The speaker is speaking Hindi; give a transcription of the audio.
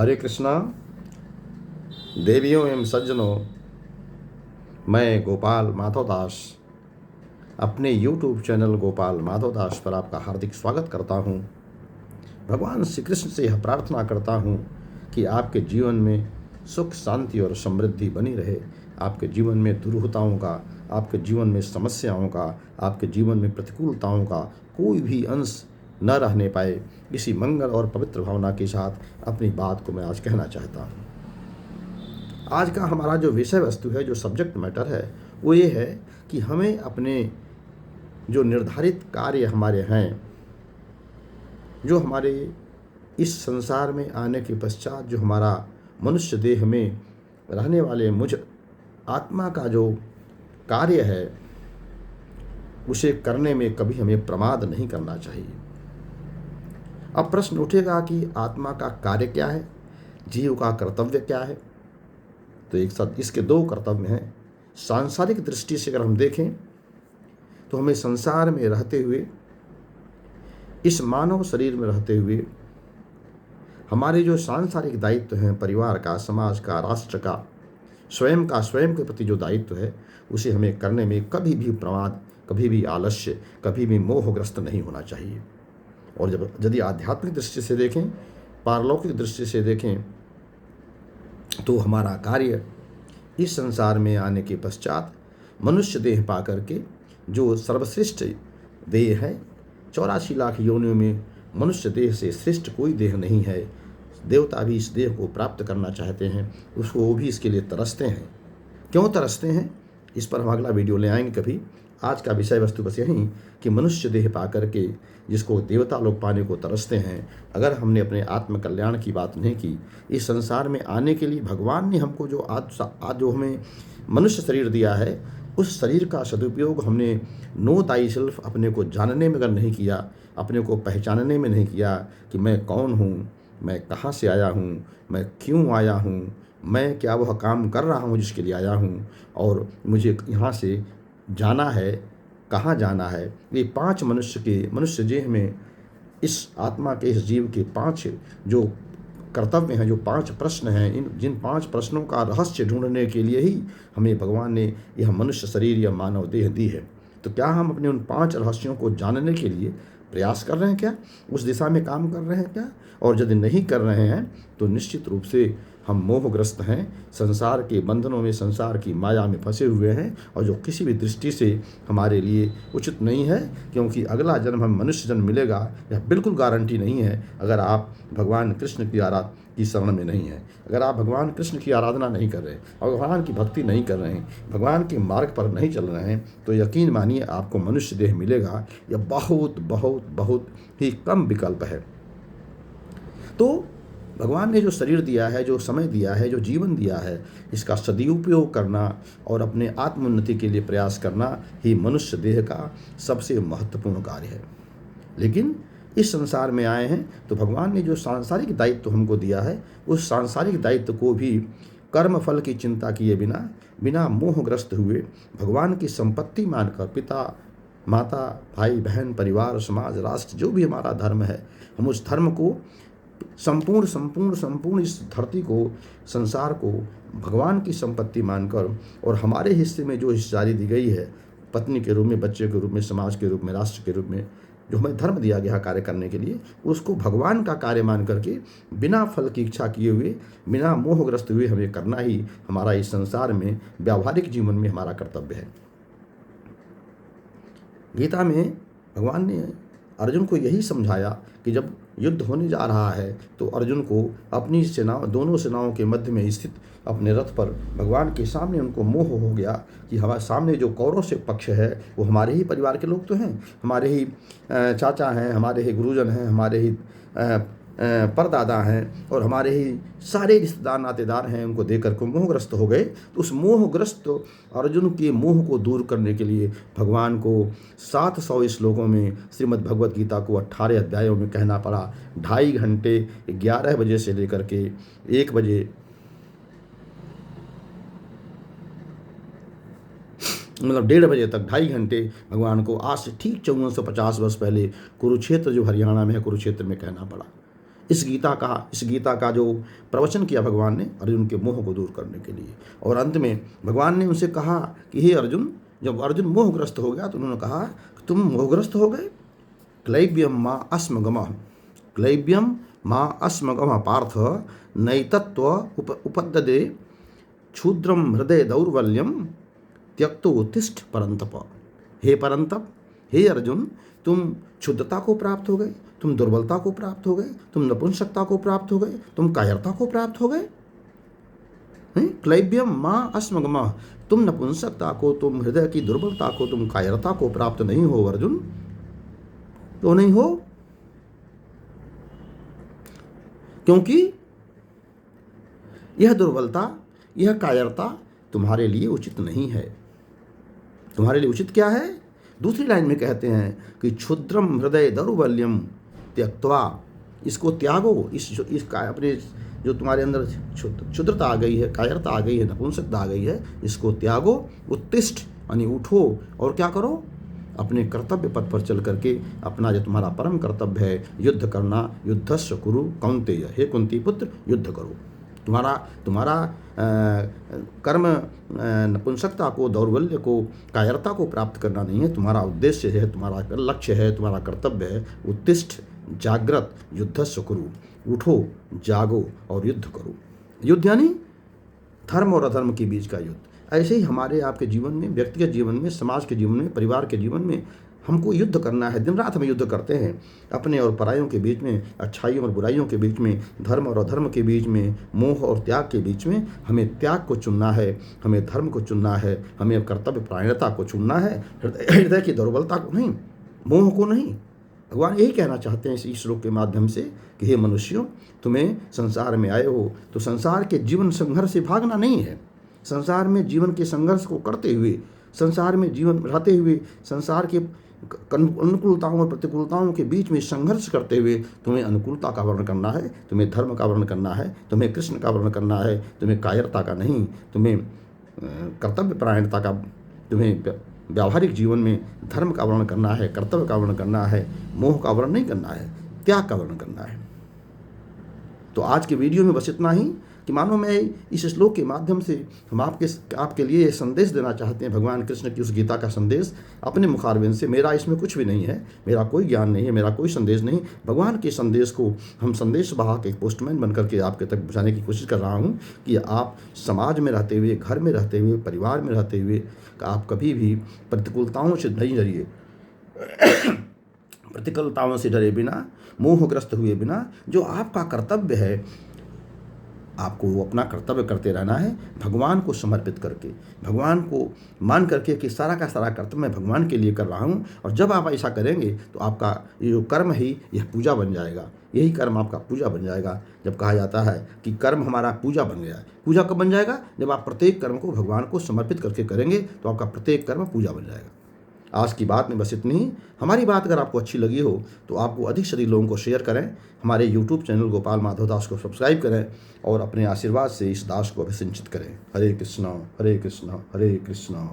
हरे कृष्णा। देवियों एवं सज्जनों, मैं गोपाल माधव दास अपने YouTube चैनल गोपाल माधव दास पर आपका हार्दिक स्वागत करता हूँ। भगवान श्री कृष्ण से यह प्रार्थना करता हूँ कि आपके जीवन में सुख शांति और समृद्धि बनी रहे। आपके जीवन में दुर्घटनाओं का, आपके जीवन में समस्याओं का, आपके जीवन में प्रतिकूलताओं का कोई भी अंश न रहने पाए। इसी मंगल और पवित्र भावना के साथ अपनी बात को मैं आज कहना चाहता हूँ। आज का हमारा जो विषय वस्तु है, जो सब्जेक्ट मैटर है, वो ये है कि हमें अपने जो निर्धारित कार्य हमारे हैं, जो हमारे इस संसार में आने के पश्चात जो हमारा मनुष्य देह में रहने वाले मुझ आत्मा का जो कार्य है, उसे करने में कभी हमें प्रमाद नहीं करना चाहिए। अब प्रश्न उठेगा कि आत्मा का कार्य क्या है, जीव का कर्तव्य क्या है। तो एक साथ इसके दो कर्तव्य हैं। सांसारिक दृष्टि से अगर हम देखें तो हमें संसार में रहते हुए, इस मानव शरीर में रहते हुए, हमारे जो सांसारिक दायित्व हैं, परिवार का, समाज का, राष्ट्र का, स्वयं के प्रति जो दायित्व है, उसे हमें करने में कभी भी प्रमाद, कभी भी आलस्य, कभी भी मोहग्रस्त नहीं होना चाहिए। और यदि आध्यात्मिक दृष्टि से देखें, पारलौकिक दृष्टि से देखें, तो हमारा कार्य इस संसार में आने के पश्चात मनुष्य देह पा करके, जो सर्वश्रेष्ठ देह है, 84 लाख योनियों में मनुष्य देह से श्रेष्ठ कोई देह नहीं है। देवता भी इस देह को प्राप्त करना चाहते हैं, उसको वो भी इसके लिए तरसते हैं। क्यों तरसते हैं, इस पर हम अगला वीडियो ले आएंगे कभी। आज का विषय वस्तु बस यही कि मनुष्य देह पा करके जिसको देवता लोग पाने को तरसते हैं, अगर हमने अपने आत्म कल्याण की बात नहीं की, इस संसार में आने के लिए भगवान ने हमको जो हमें मनुष्य शरीर दिया है, उस शरीर का सदुपयोग हमने नो दाई सेल्फ, अपने को जानने में अगर नहीं किया, अपने को पहचानने में नहीं किया कि मैं कौन हूँ, मैं कहाँ से आया हूँ, मैं क्यों आया हूँ, मैं क्या वह काम कर रहा हूँ जिसके लिए आया हूँ, और मुझे यहाँ से जाना है, कहाँ जाना है। ये 5 मनुष्य देह में इस आत्मा के, इस जीव के 5 जो कर्तव्य हैं, जो 5 प्रश्न हैं, जिन 5 प्रश्नों का रहस्य ढूंढने के लिए ही हमें भगवान ने यह मनुष्य शरीर या मानव देह दी है। तो क्या हम अपने उन 5 रहस्यों को जानने के लिए प्रयास कर रहे हैं क्या, उस दिशा में काम कर रहे हैं क्या? और यदि नहीं कर रहे हैं तो निश्चित रूप से हम मोहग्रस्त हैं, संसार के बंधनों में, संसार की माया में फंसे हुए हैं, और जो किसी भी दृष्टि से हमारे लिए उचित नहीं है। क्योंकि अगला जन्म हम मनुष्य जन्म मिलेगा, यह बिल्कुल गारंटी नहीं है अगर आप भगवान कृष्ण की शरण में नहीं है, अगर आप भगवान कृष्ण की आराधना नहीं कर रहे और भगवान की भक्ति नहीं कर रहे हैं, भगवान के मार्ग पर नहीं चल रहे हैं, तो यकीन मानिए आपको मनुष्य देह मिलेगा। यह बहुत बहुत बहुत ही कम विकल्प है। तो भगवान ने जो शरीर दिया है, जो समय दिया है, जो जीवन दिया है, इसका सदुपयोग करना और अपने आत्मोन्नति के लिए प्रयास करना ही मनुष्य देह का सबसे महत्वपूर्ण कार्य है। लेकिन इस संसार में आए हैं तो भगवान ने जो सांसारिक दायित्व हमको दिया है, उस सांसारिक दायित्व को भी कर्म फल की चिंता किए बिना मोहग्रस्त हुए, भगवान की संपत्ति मानकर, पिता माता, भाई बहन, परिवार, समाज, राष्ट्र, जो भी हमारा धर्म है, हम उस धर्म को संपूर्ण इस धरती को, संसार को भगवान की संपत्ति मानकर, और हमारे हिस्से में जो हिस्सेदारी दी गई है, पत्नी के रूप में, बच्चे के रूप में, समाज के रूप में, राष्ट्र के रूप में, जो हमें धर्म दिया गया कार्य करने के लिए, उसको भगवान का कार्य मान करके, बिना फल की इच्छा किए हुए, बिना मोहग्रस्त हुए हमें करना ही हमारा इस संसार में, व्यावहारिक जीवन में हमारा कर्तव्य है। गीता में भगवान ने अर्जुन को यही समझाया कि जब युद्ध होने जा रहा है तो अर्जुन को अपनी दोनों सेनाओं के मध्य में स्थित अपने रथ पर भगवान के सामने उनको मोह हो गया कि हमारे सामने जो कौरव से पक्ष है वो हमारे ही परिवार के लोग तो हैं, हमारे ही चाचा हैं, हमारे ही गुरुजन हैं, हमारे ही परदादा हैं, और हमारे ही सारे रिश्तेदार नातेदार हैं। उनको देखकर को मोहग्रस्त हो गए। तो उस मोहग्रस्त अर्जुन के मोह को दूर करने के लिए भगवान को 700 श्लोकों में श्रीमद् भगवत गीता को 18 अध्यायों में कहना पड़ा। 2.5 घंटे 11 बजे से लेकर के 1 बजे, मतलब 1:30 बजे तक 2.5 घंटे भगवान को आज से ठीक 5450 वर्ष पहले कुरुक्षेत्र, जो हरियाणा में है, कुरुक्षेत्र में कहना पड़ा। इस गीता का जो प्रवचन किया भगवान ने अर्जुन के मोह को दूर करने के लिए। और अंत में भगवान ने उनसे कहा कि हे अर्जुन, जब अर्जुन मोहग्रस्त हो गया तो उन्होंने कहा तुम मोहग्रस्त हो गए, क्लैब्यम माँ अस्मगमः, क्लैब्यम माँ अस्मगमः पार्थ नैतत्व उपपद्यते क्षुद्रम हृदय दौर्बल्यम त्यक्तो उत्तिष्ठ परंतप। हे परंतप, हे अर्जुन, तुम क्षुद्रता को प्राप्त हो गए, तुम दुर्बलता को प्राप्त हो गए, तुम नपुंसकता को प्राप्त हो गए, तुम कायरता को प्राप्त हो गए। क्लैब्यम माँ अस्मगमः, तुम नपुंसकता को, तुम हृदय की दुर्बलता को, तुम कायरता को प्राप्त नहीं हो अर्जुन। क्यों नहीं हो? क्योंकि यह दुर्बलता, यह कायरता तुम्हारे लिए उचित नहीं है। तुम्हारे लिए उचित क्या है? दूसरी लाइन में कहते हैं कि क्षुद्रम हृदय दौर्बल्यम त्यक्त्वा, इसको त्यागो, इसका अपने जो तुम्हारे अंदर क्षुद्रता आ गई है, कायरता आ गई है, नपुंसकता आ गई है, इसको त्यागो, उत्तिष्ठ यानी उठो और क्या करो? अपने कर्तव्य पथ पर चल करके अपना जो तुम्हारा परम कर्तव्य है युद्ध करना, युद्धस्य कुरु कौन्तेय, हे कुंती पुत्र युद्ध करो। तुम्हारा कर्म नपुंसकता को, दौर्बल्य को, कायरता को प्राप्त करना नहीं है। तुम्हारा उद्देश्य है, तुम्हारा लक्ष्य है, तुम्हारा कर्तव्य है उत्तिष्ठ जागृत युद्धस्य कुरु, उठो जागो और युद्ध करो। युद्ध यानी धर्म और अधर्म के बीच का युद्ध। ऐसे ही हमारे आपके जीवन में, व्यक्तिगत जीवन में, समाज के जीवन में, परिवार के जीवन में हमको युद्ध करना है। दिन रात हम युद्ध करते हैं अपने और परायों के बीच में, अच्छाइयों और बुराइयों के बीच में, धर्म और अधर्म के बीच में, मोह और त्याग के बीच में। हमें त्याग को चुनना है, हमें धर्म को चुनना है, हमें कर्तव्य परायणता को चुनना है, हृदय की दुर्बलता को नहीं, मोह को नहीं। भगवान यही कहना चाहते हैं इस श्लोक के माध्यम से कि हे मनुष्यों, तुम्हें संसार में आए हो तो संसार के जीवन संघर्ष से भागना नहीं है। संसार में जीवन के संघर्ष को करते हुए, संसार में जीवन रहते हुए, संसार के अनुकूलताओं और प्रतिकूलताओं के बीच में संघर्ष करते हुए तुम्हें अनुकूलता का वर्ण करना है, तुम्हें धर्म का वर्ण करना है, तुम्हें कृष्ण का वर्ण करना है, तुम्हें कायरता का नहीं, तुम्हें कर्तव्य परायणता का, तुम्हें व्यावहारिक जीवन में धर्म का वर्ण करना है, कर्तव्य का वर्ण करना है, मोह का वर्ण नहीं करना है, त्याग का वर्ण करना है। तो आज के वीडियो में बस इतना ही कि मानो मैं इस श्लोक के माध्यम से हम आपके लिए संदेश देना चाहते हैं, भगवान कृष्ण की उस गीता का संदेश अपने मुखारबिंद से। मेरा इसमें कुछ भी नहीं है, मेरा कोई ज्ञान नहीं है, मेरा कोई संदेश नहीं। भगवान के संदेश को हम संदेश वाहक एक पोस्टमैन बन करके आपके तक पहुँचाने की कोशिश कर रहा हूँ कि आप समाज में रहते हुए, घर में रहते हुए, परिवार में रहते हुए आप कभी भी प्रतिकूलताओं से नहीं डरिए, प्रतिकूलताओं से डरे बिना, मोहग्रस्त हुए बिना, जो आपका कर्तव्य है आपको अपना कर्तव्य करते रहना है, भगवान को समर्पित करके, भगवान को मान करके कि सारा का सारा कर्तव्य मैं भगवान के लिए कर रहा हूँ। और जब आप ऐसा करेंगे तो आपका ये जो कर्म ही यह पूजा बन जाएगा, यही कर्म आपका पूजा बन जाएगा। जब कहा जाता है कि कर्म हमारा पूजा बन गया है, पूजा कब बन जाएगा? जब आप प्रत्येक कर्म को भगवान को समर्पित करके करेंगे तो आपका प्रत्येक कर्म पूजा बन जाएगा। आज की बात में बस इतनी ही। हमारी बात अगर आपको अच्छी लगी हो तो आपको अधिक से अधिक लोगों को शेयर करें, हमारे YouTube चैनल गोपाल माधव दास को सब्सक्राइब करें और अपने आशीर्वाद से इस दास को अभिसिंचित करें। हरे कृष्णा हरे कृष्णा हरे कृष्णा।